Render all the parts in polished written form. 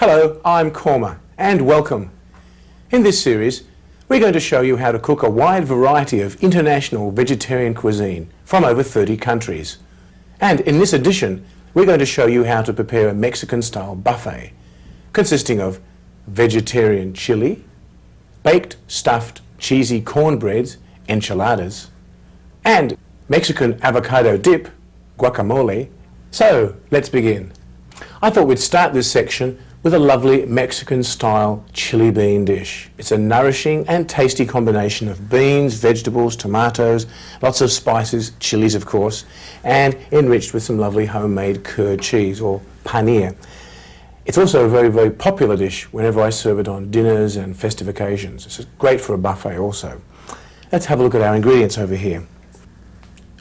Hello, I'm Kurma and welcome. In this series, we're going to show you how to cook a wide variety of international vegetarian cuisine from over 30 countries. And in this edition, we're going to show you how to prepare a Mexican-style buffet consisting of vegetarian chili, baked, stuffed, cheesy cornbreads, enchiladas, and Mexican avocado dip, guacamole. So, let's begin. I thought we'd start this section with a lovely Mexican-style chili bean dish. It's a nourishing and tasty combination of beans, vegetables, tomatoes, lots of spices, chilies of course, and enriched with some lovely homemade curd cheese or paneer. It's also a very, very popular dish whenever I serve it on dinners and festive occasions. It's great for a buffet also. Let's have a look at our ingredients over here.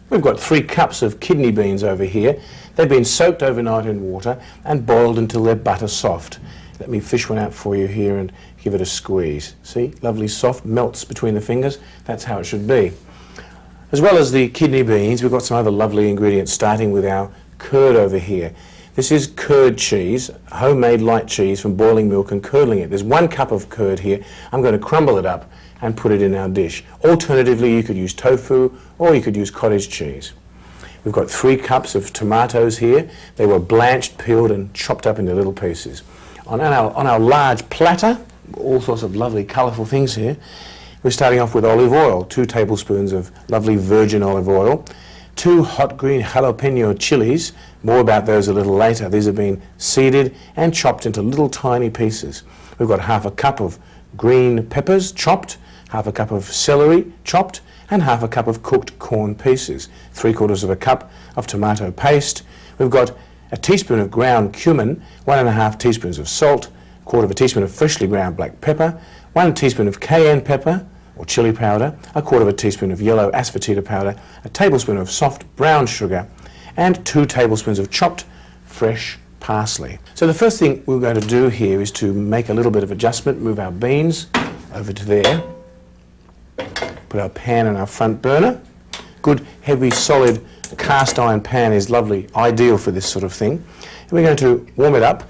We've got 3 cups of kidney beans over here. They've been soaked overnight in water and boiled until they're butter soft. Let me fish one out for you here and give it a squeeze. See, lovely soft, melts between the fingers. That's how it should be. As well as the kidney beans, we've got some other lovely ingredients, starting with our curd over here. This is curd cheese, homemade light cheese from boiling milk and curdling it. There's 1 cup of curd here. I'm going to crumble it up and put it in our dish. Alternatively, you could use tofu or you could use cottage cheese. We've got 3 cups of tomatoes here. They were blanched, peeled and chopped up into little pieces. On our large platter, all sorts of lovely colourful things here, we're starting off with olive oil, 2 tablespoons of lovely virgin olive oil, 2 hot green jalapeno chilies, more about those a little later. These have been seeded and chopped into little tiny pieces. We've got half a cup of green peppers chopped, half a cup of celery chopped, and half a cup of cooked corn pieces, 3/4 of a cup of tomato paste. We've got a teaspoon of ground cumin, 1½ teaspoons of salt, 1/4 teaspoon of freshly ground black pepper, 1 teaspoon of cayenne pepper or chili powder, 1/4 teaspoon of yellow asafoetida powder, a tablespoon of soft brown sugar, and 2 tablespoons of chopped fresh parsley. So the first thing we're going to do here is to make a little bit of adjustment, move our beans over to there. Put our pan on our front burner. Good, heavy, solid cast iron pan is lovely, ideal for this sort of thing. And we're going to warm it up,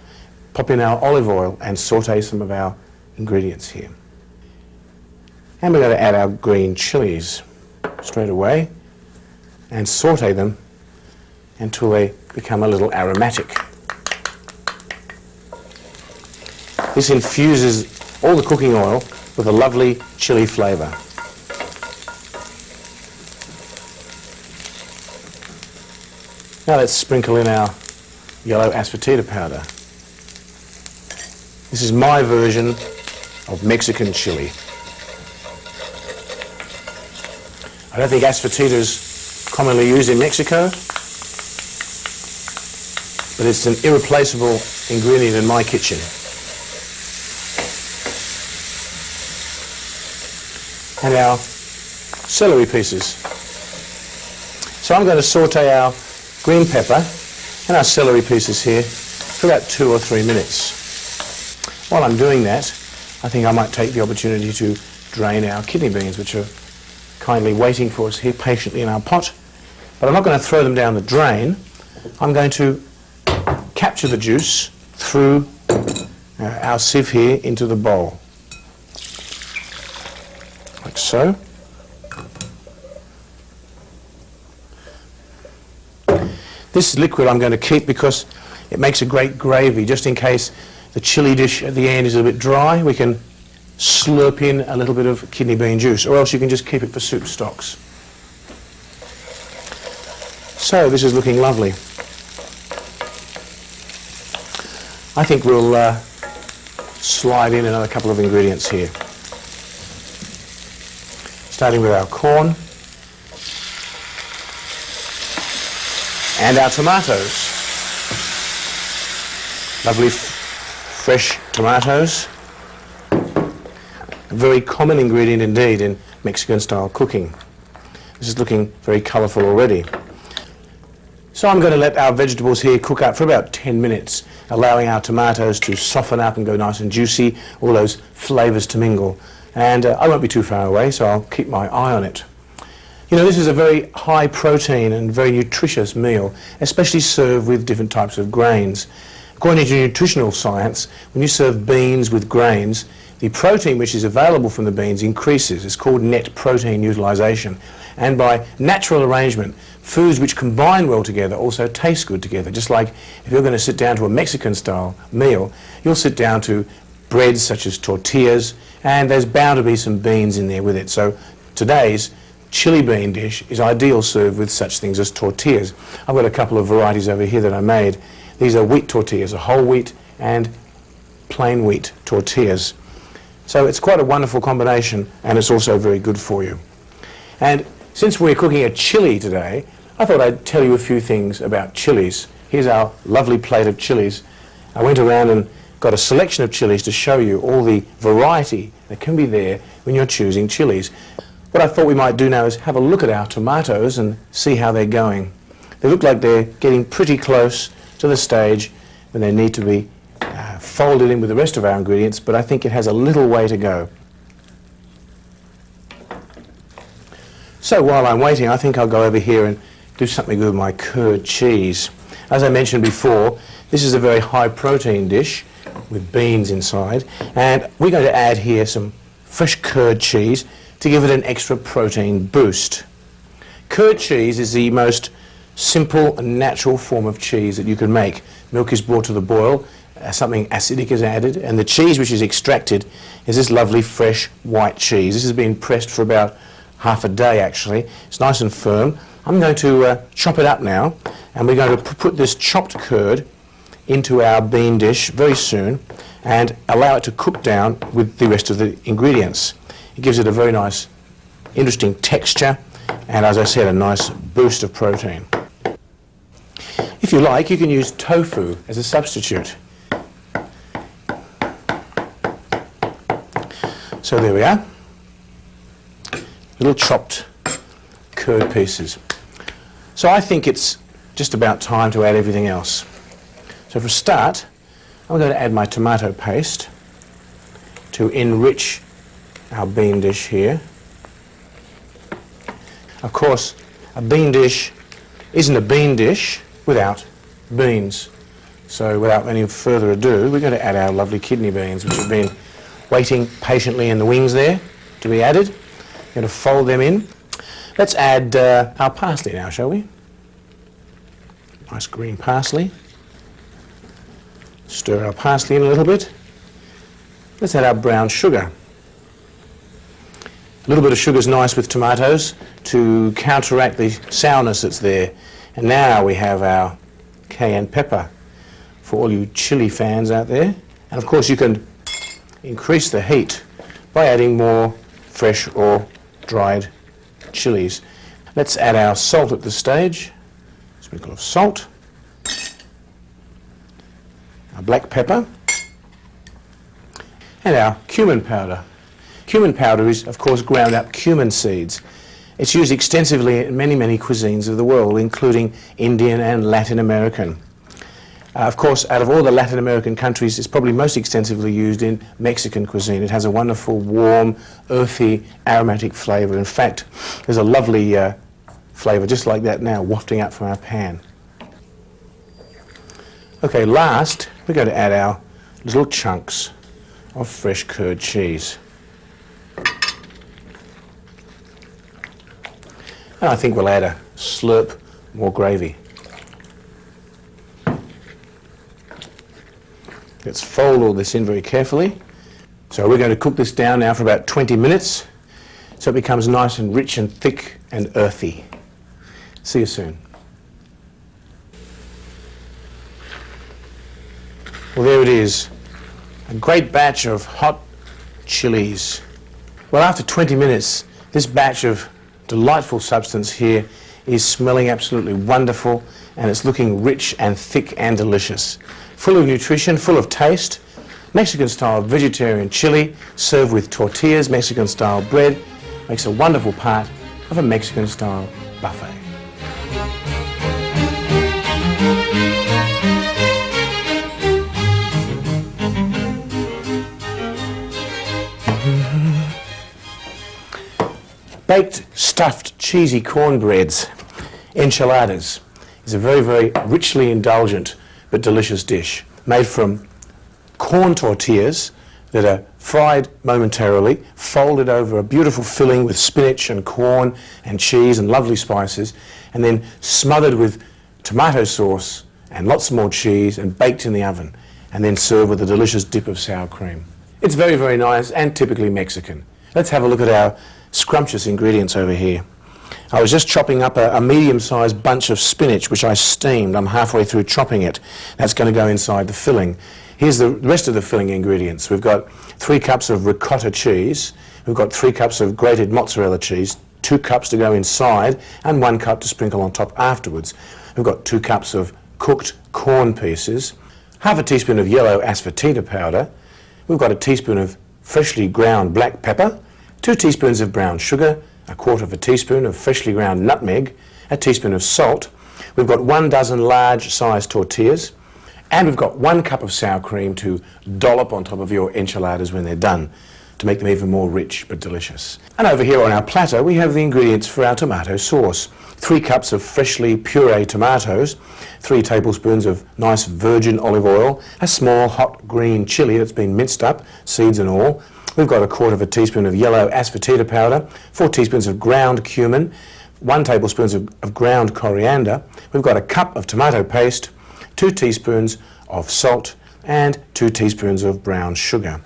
pop in our olive oil and saute some of our ingredients here. And we're going to add our green chilies straight away and saute them until they become a little aromatic. This infuses all the cooking oil with a lovely chili flavour. Now let's sprinkle in our yellow asafoetida powder. This is my version of Mexican chili. I don't think asafoetida is commonly used in Mexico, but it's an irreplaceable ingredient in my kitchen. And our celery pieces. So I'm going to saute our green pepper and our celery pieces here for about 2 or 3 minutes. While I'm doing that, I think I might take the opportunity to drain our kidney beans, which are kindly waiting for us here patiently in our pot. But I'm not going to throw them down the drain. I'm going to capture the juice through our sieve here into the bowl. Like so. This liquid I'm going to keep because it makes a great gravy. Just in case the chili dish at the end is a bit dry, we can slurp in a little bit of kidney bean juice, or else you can just keep it for soup stocks. So this is looking lovely. I think we'll slide in another couple of ingredients here. Starting with our corn and our tomatoes. Lovely fresh tomatoes. A very common ingredient indeed in Mexican style cooking. This is looking very colourful already. So I'm going to let our vegetables here cook up for about 10 minutes, allowing our tomatoes to soften up and go nice and juicy, all those flavours to mingle. And I won't be too far away, so I'll keep my eye on it. You know, this is a very high protein and very nutritious meal, especially served with different types of grains. According to nutritional science, when you serve beans with grains, the protein which is available from the beans increases. It's called net protein utilisation. And by natural arrangement, foods which combine well together also taste good together. Just like if you're going to sit down to a Mexican-style meal, you'll sit down to breads such as tortillas, and there's bound to be some beans in there with it. So today's chili bean dish is ideal served with such things as tortillas. I've got a couple of varieties over here that I made. These are wheat tortillas, whole wheat and plain wheat tortillas. So it's quite a wonderful combination, and it's also very good for you. And since we're cooking a chili today, I thought I'd tell you a few things about chilies. Here's our lovely plate of chilies. I went around and got a selection of chilies to show you all the variety that can be there when you're choosing chilies. What I thought we might do now is have a look at our tomatoes and see how they're going. They look like they're getting pretty close to the stage when they need to be folded in with the rest of our ingredients, but I think it has a little way to go. So while I'm waiting, I think I'll go over here and do something with my curd cheese. As I mentioned before, this is a very high protein dish with beans inside, and we're going to add here some fresh curd cheese to give it an extra protein boost. Curd cheese is the most simple and natural form of cheese that you can make. Milk is brought to the boil, something acidic is added, and the cheese which is extracted is this lovely fresh white cheese. This has been pressed for about half a day actually. It's nice and firm. I'm going to chop it up now, and we're going to put this chopped curd into our bean dish very soon and allow it to cook down with the rest of the ingredients. It gives it a very nice, interesting texture, and as I said, a nice boost of protein. If you like, you can use tofu as a substitute. So there we are, little chopped curd pieces. So I think it's just about time to add everything else. So for a start, I'm going to add my tomato paste to enrich our bean dish here. Of course, a bean dish isn't a bean dish without beans. So without any further ado, we're going to add our lovely kidney beans, which have been waiting patiently in the wings there to be added. We're going to fold them in. Let's add our parsley now, shall we? Nice green parsley. Stir our parsley in a little bit. Let's add our brown sugar. A little bit of sugar is nice with tomatoes to counteract the sourness that's there. And now we have our cayenne pepper for all you chili fans out there. And of course you can increase the heat by adding more fresh or dried chilies. Let's add our salt at this stage. Sprinkle of salt. Our black pepper. And our cumin powder. Cumin powder is, of course, ground up cumin seeds. It's used extensively in many, many cuisines of the world, including Indian and Latin American. Of course, out of all the Latin American countries, it's probably most extensively used in Mexican cuisine. It has a wonderful, warm, earthy, aromatic flavour. In fact, there's a lovely flavour just like that now, wafting up from our pan. Okay, last, we're going to add our little chunks of fresh curd cheese. And I think we'll add a slurp more gravy. Let's fold all this in very carefully. So we're going to cook this down now for about 20 minutes so it becomes nice and rich and thick and earthy. See you soon. Well, there it is. A great batch of hot chilies. Well, after 20 minutes, this batch of delightful substance here is smelling absolutely wonderful, and it's looking rich and thick and delicious. Full of nutrition, full of taste. Mexican-style vegetarian chili served with tortillas, Mexican-style bread, makes a wonderful part of a Mexican-style buffet. Baked, stuffed, cheesy cornbreads, enchiladas, is a very, very richly indulgent but delicious dish. made from corn tortillas that are fried momentarily, folded over a beautiful filling with spinach and corn and cheese and lovely spices, and then smothered with tomato sauce and lots more cheese and baked in the oven, and then served with a delicious dip of sour cream. It's very, very nice and typically Mexican. Let's have a look at our scrumptious ingredients over here. I was just chopping up a medium-sized bunch of spinach, which I steamed. I'm halfway through chopping it. That's going to go inside the filling. Here's the rest of the filling ingredients. We've got 3 cups of ricotta cheese. We've got 3 cups of grated mozzarella cheese, 2 cups to go inside, and 1 cup to sprinkle on top afterwards. We've got 2 cups of cooked corn pieces, half a teaspoon of yellow asafoetida powder. We've got a teaspoon of freshly ground black pepper, 2 teaspoons of brown sugar, a quarter of a teaspoon of freshly ground nutmeg, a teaspoon of salt. We've got 1 dozen large-sized tortillas, and we've got 1 cup of sour cream to dollop on top of your enchiladas when they're done, to make them even more rich but delicious. And over here on our platter we have the ingredients for our tomato sauce. 3 cups of freshly pureed tomatoes, 3 tablespoons of nice virgin olive oil, a small hot green chilli that's been minced up, seeds and all. We've got a quarter of a teaspoon of yellow asafoetida powder, 4 teaspoons of ground cumin, 1 tablespoon of ground coriander. We've got a cup of tomato paste, 2 teaspoons of salt, and 2 teaspoons of brown sugar.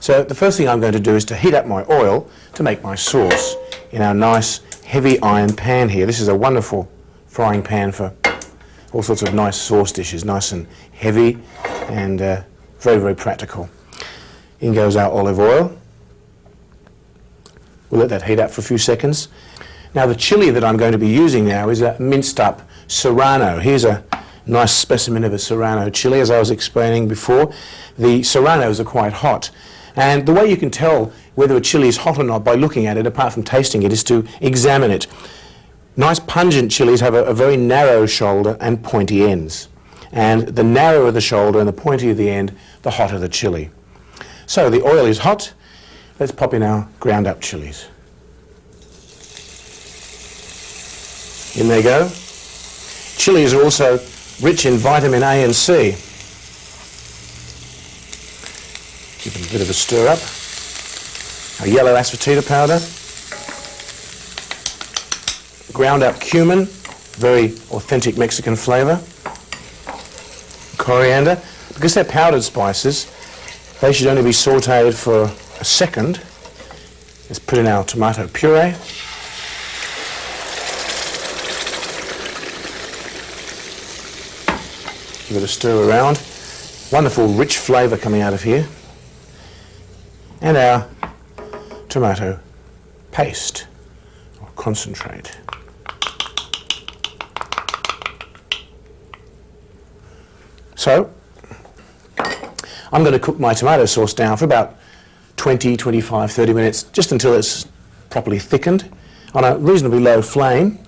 So the first thing I'm going to do is to heat up my oil to make my sauce in our nice heavy iron pan here. This is a wonderful frying pan for all sorts of nice sauce dishes, nice and heavy and very, very practical. In goes our olive oil. We'll let that heat up for a few seconds. Now the chili that I'm going to be using now is a minced up serrano. Here's a nice specimen of a serrano chili. As I was explaining before, the serranos are quite hot, and the way you can tell whether a chili is hot or not by looking at it, apart from tasting it, is to examine it. Nice pungent chilies have a very narrow shoulder and pointy ends, and the narrower the shoulder and the pointier the end, the hotter the chili. So the oil is hot. Let's pop in our ground up chilies. In they go. Chilies are also rich in vitamin A and C. Give them a bit of a stir up. Our yellow asafoetida powder. Ground up cumin, very authentic Mexican flavour. Coriander. Because they're powdered spices, they should only be sautéed for a second. Let's put in our tomato puree. Give it a stir around. Wonderful rich flavour coming out of here. And our tomato paste or concentrate. So I'm going to cook my tomato sauce down for about 20, 25, 30 minutes, just until it's properly thickened on a reasonably low flame.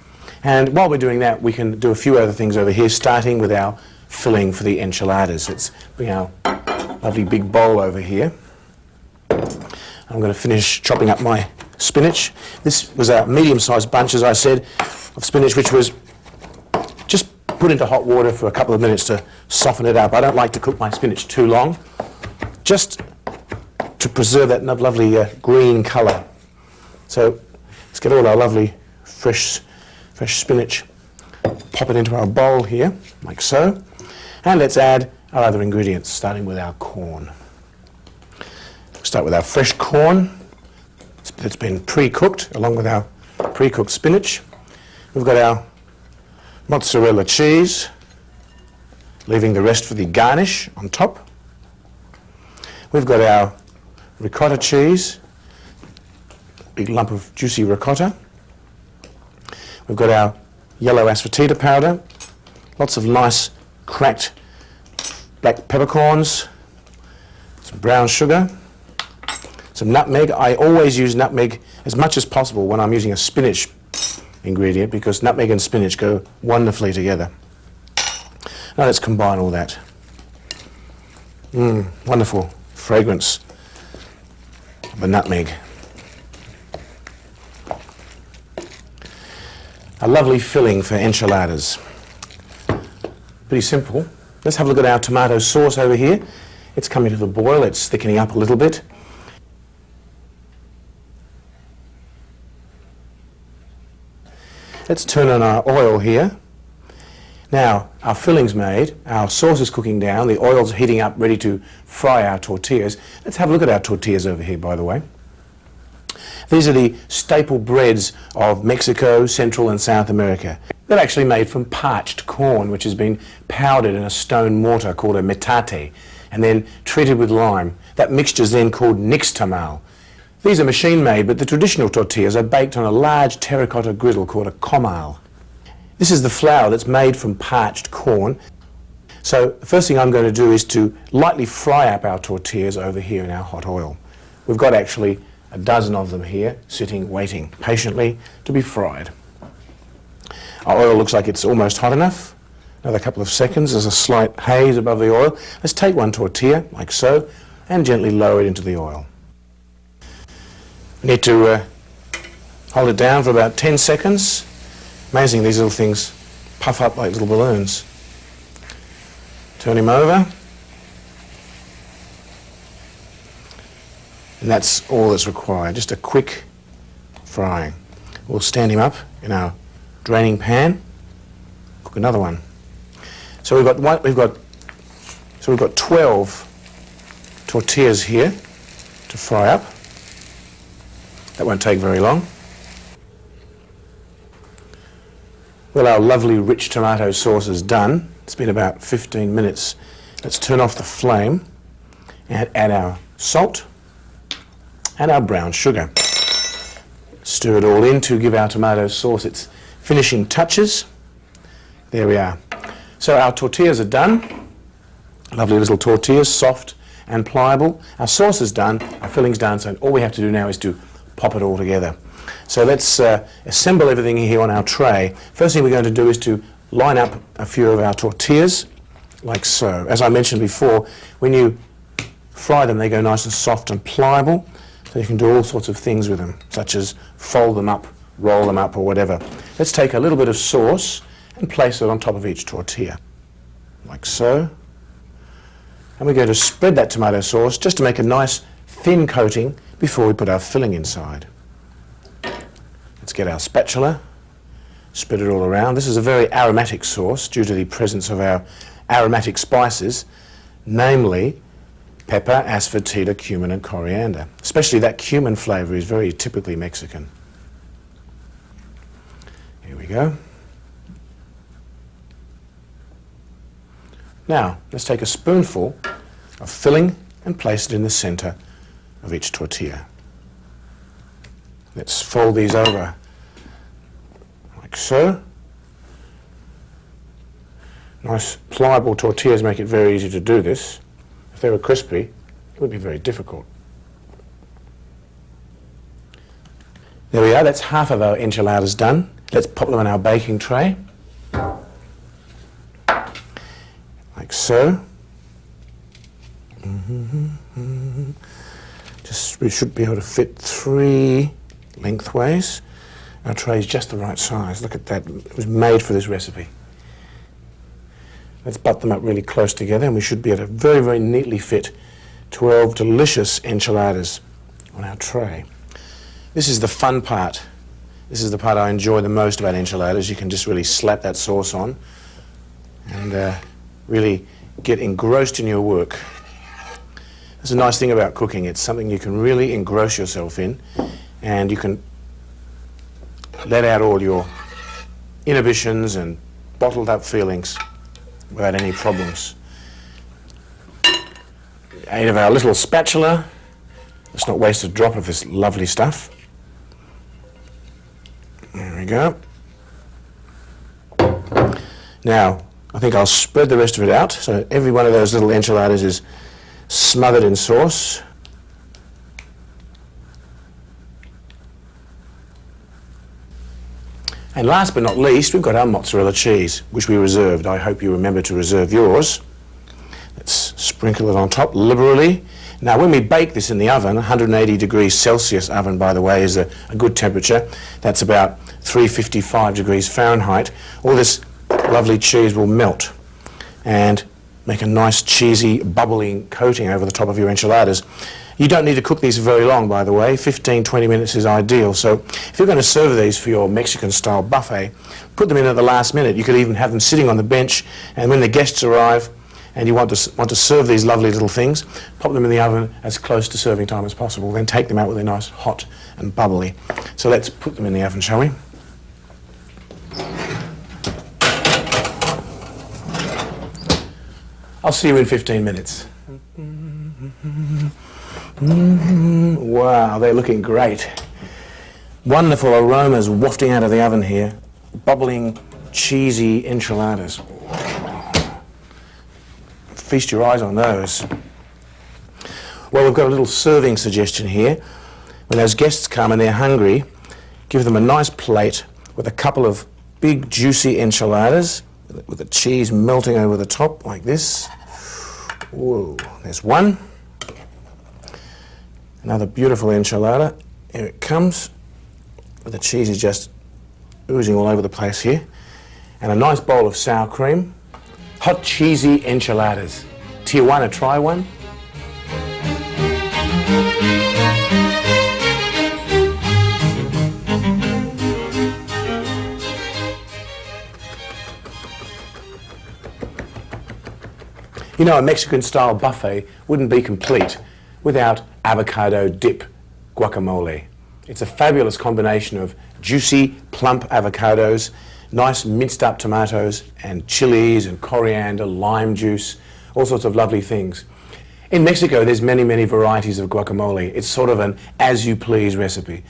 And while we're doing that, we can do a few other things over here, starting with our filling for the enchiladas. Let's bring our lovely big bowl over here. I'm going to finish chopping up my spinach. This was a medium-sized bunch, as I said, of spinach, which was just put into hot water for a couple of minutes to soften it up. I don't like to cook my spinach too long, just to preserve that lovely green colour. So let's get all our lovely fresh spinach, pop it into our bowl here, like so, and let's add our other ingredients, starting with our corn. Start with our fresh corn that's been pre-cooked, along with our pre-cooked spinach. We've got our mozzarella cheese, leaving the rest for the garnish on top. We've got our ricotta cheese, big lump of juicy ricotta. We've got our yellow asafoetida powder, lots of nice cracked black peppercorns, some brown sugar, some nutmeg. I always use nutmeg as much as possible when I'm using a spinach ingredient, because nutmeg and spinach go wonderfully together. Now let's combine all that. Wonderful fragrance of the nutmeg. A lovely filling for enchiladas. Pretty simple Let's have a look at our tomato sauce over here. It's coming to the boil, it's thickening up a little bit. Let's turn on our oil here. Now, our filling's made, our sauce is cooking down, the oil's heating up, ready to fry our tortillas. Let's have a look at our tortillas over here, by the way. These are the staple breads of Mexico, Central and South America. They're actually made from parched corn, which has been powdered in a stone mortar called a metate, and then treated with lime. That mixture is then called nixtamal. These are machine-made, but the traditional tortillas are baked on a large terracotta griddle called a comal. This is the flour that's made from parched corn. So the first thing I'm going to do is to lightly fry up our tortillas over here in our hot oil. We've got actually a dozen of them here, sitting, waiting patiently to be fried. Our oil looks like it's almost hot enough. Another couple of seconds, there's a slight haze above the oil. Let's take one tortilla, like so, and gently lower it into the oil. We need to hold it down for about 10 seconds. Amazing, these little things puff up like little balloons. Turn him over. And that's all that's required, just a quick frying. We'll stand him up in our draining pan, cook another one. So we've got 12 tortillas here to fry up. That won't take very long. Well, our lovely rich tomato sauce is done. It's been about 15 minutes. Let's turn off the flame and add our salt and our brown sugar. Stir it all in to give our tomato sauce its finishing touches. There we are. So our tortillas are done. Lovely little tortillas, soft and pliable. Our sauce is done, our filling's done, so all we have to do now is to pop it all together. So let's assemble everything here on our tray. First thing we're going to do is to line up a few of our tortillas, like so. As I mentioned before, when you fry them, they go nice and soft and pliable, so you can do all sorts of things with them, such as fold them up, roll them up, or whatever. Let's take a little bit of sauce and place it on top of each tortilla, like so. And we're going to spread that tomato sauce just to make a nice thin coating before we put our filling inside. Let's get our spatula, spread it all around. This is a very aromatic sauce due to the presence of our aromatic spices, namely pepper, asafoetida, cumin and coriander. Especially that cumin flavour is very typically Mexican. Here we go. Now, let's take a spoonful of filling and place it in the centre of each tortilla. Let's fold these over like so. Nice pliable tortillas make it very easy to do this. If they were crispy, it would be very difficult. There we are, that's half of our enchiladas done. Let's pop them on our baking tray. Like so. We should be able to fit 3 lengthways. Our tray is just the right size. Look at that. It was made for this recipe. Let's butt them up really close together and we should be able to very, very neatly fit 12 delicious enchiladas on our tray. This is the fun part. This is the part I enjoy the most about enchiladas. You can just really slap that sauce on and really get engrossed in your work. That's a nice thing about cooking. It's something you can really engross yourself in and you can let out all your inhibitions and bottled up feelings without any problems. Aid of our little spatula. Let's not waste a drop of this lovely stuff. There we go. Now, I think I'll spread the rest of it out so every one of those little enchiladas is smothered in sauce. And last but not least, we've got our mozzarella cheese, which we reserved. I hope you remember to reserve yours. Let's sprinkle it on top liberally. Now, when we bake this in the oven, 180 degrees Celsius oven, by the way, is a good temperature. That's about 355 degrees Fahrenheit. All this lovely cheese will melt. And make a nice cheesy bubbling coating over the top of your enchiladas. You don't need to cook these very long, by the way. 15-20 minutes is ideal. So if you're going to serve these for your Mexican-style buffet, put them in at the last minute. You could even have them sitting on the bench, and when the guests arrive and you want to serve these lovely little things, pop them in the oven as close to serving time as possible. Then take them out when they're nice, hot and bubbly. So let's put them in the oven, shall we? I'll see you in 15 minutes. Wow, they're looking great. Wonderful aromas wafting out of the oven here. Bubbling, cheesy enchiladas. Feast your eyes on those. Well, we've got a little serving suggestion here. When those guests come and they're hungry, give them a nice plate with a couple of big, juicy enchiladas with the cheese melting over the top like this. Whoa, there's one. Another beautiful enchilada. Here it comes. The cheese is just oozing all over the place here. And a nice bowl of sour cream. Hot cheesy enchiladas. Tijuana, try one. You know, a Mexican-style buffet wouldn't be complete without avocado dip guacamole. It's a fabulous combination of juicy, plump avocados, nice minced up tomatoes and chilies and coriander, lime juice, all sorts of lovely things. In Mexico, there's many, many varieties of guacamole. It's sort of an as-you-please recipe.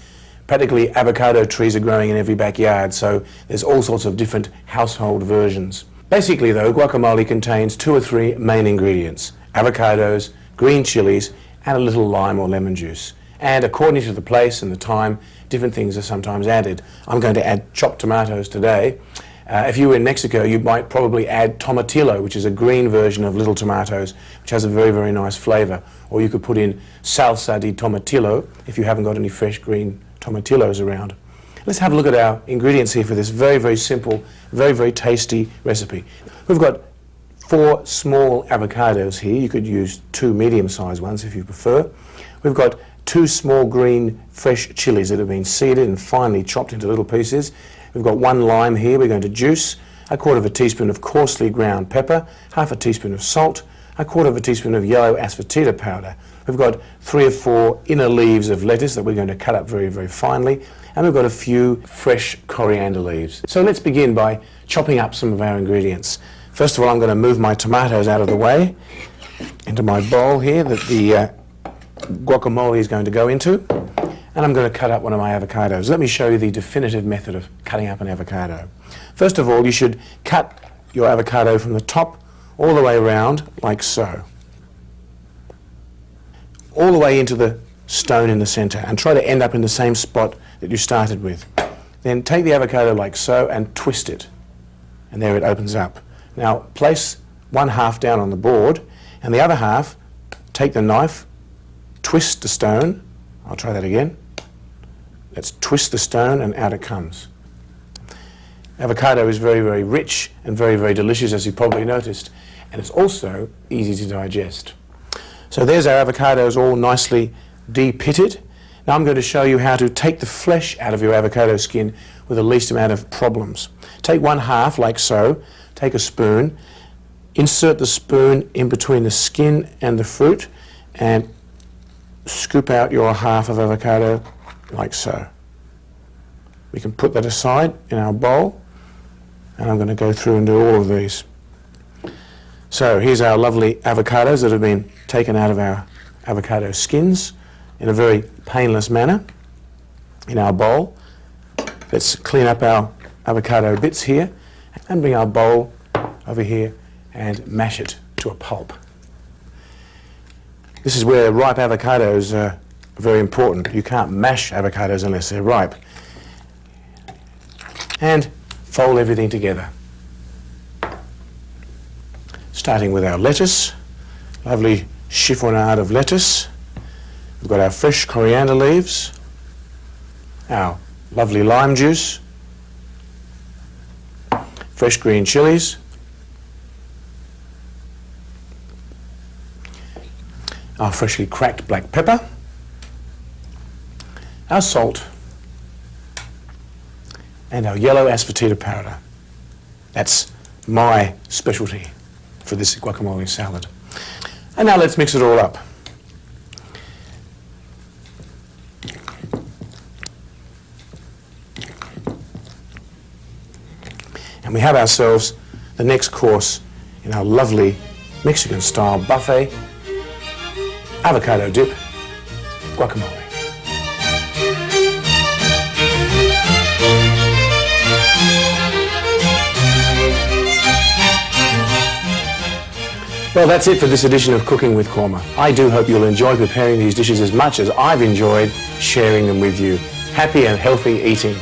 Practically avocado trees are growing in every backyard, so there's all sorts of different household versions. Basically though, guacamole contains 2 or 3 main ingredients: avocados, green chilies, and a little lime or lemon juice. And according to the place and the time, different things are sometimes added. I'm going to add chopped tomatoes today. If you were in Mexico, you might probably add tomatillo, which is a green version of little tomatoes, which has a very, very nice flavour. Or you could put in salsa de tomatillo if you haven't got any fresh green tomatillos around. Let's have a look at our ingredients here for this very, very simple, very, very tasty recipe. We've got 4 small avocados here. You could use 2 medium-sized ones if you prefer. We've got 2 small green fresh chilies that have been seeded and finely chopped into little pieces. We've got 1 lime here we're going to juice, 1/4 teaspoon of coarsely ground pepper, 1/2 teaspoon of salt, 1/4 teaspoon of yellow asafoetida powder. We've got 3 or 4 inner leaves of lettuce that we're going to cut up very, very finely, and we've got a few fresh coriander leaves. So let's begin by chopping up some of our ingredients. First of all, I'm going to move my tomatoes out of the way into my bowl here that the guacamole is going to go into, and I'm going to cut up one of my avocados. Let me show you the definitive method of cutting up an avocado. First of all, you should cut your avocado from the top all the way around like so, all the way into the stone in the center, and try to end up in the same spot that you started with. Then take the avocado like so and twist it, and there it opens up. Now place 1/2 down on the board, and the other half, take the knife, twist the stone. I'll try that again. Let's twist the stone and out it comes. Avocado is very, very rich and very, very delicious, as you probably noticed, and it's also easy to digest. So there's our avocados all nicely de-pitted. Now I'm going to show you how to take the flesh out of your avocado skin with the least amount of problems. Take 1/2 like so, take a spoon, insert the spoon in between the skin and the fruit, and scoop out your 1/2 of avocado like so. We can put that aside in our bowl, and I'm going to go through and do all of these. So here's our lovely avocados that have been taken out of our avocado skins in a very painless manner in our bowl. Let's clean up our avocado bits here and bring our bowl over here and mash it to a pulp. This is where ripe avocados are very important. You can't mash avocados unless they're ripe. And fold everything together. Starting with our lettuce, lovely chiffonade of lettuce. We've got our fresh coriander leaves, our lovely lime juice, fresh green chilies, our freshly cracked black pepper, our salt, and our yellow asafoetida powder. That's my specialty for this guacamole salad. And now let's mix it all up. And we have ourselves the next course in our lovely Mexican-style buffet, avocado dip, guacamole. Well, that's it for this edition of Cooking with Kurma. I do hope you'll enjoy preparing these dishes as much as I've enjoyed sharing them with you. Happy and healthy eating.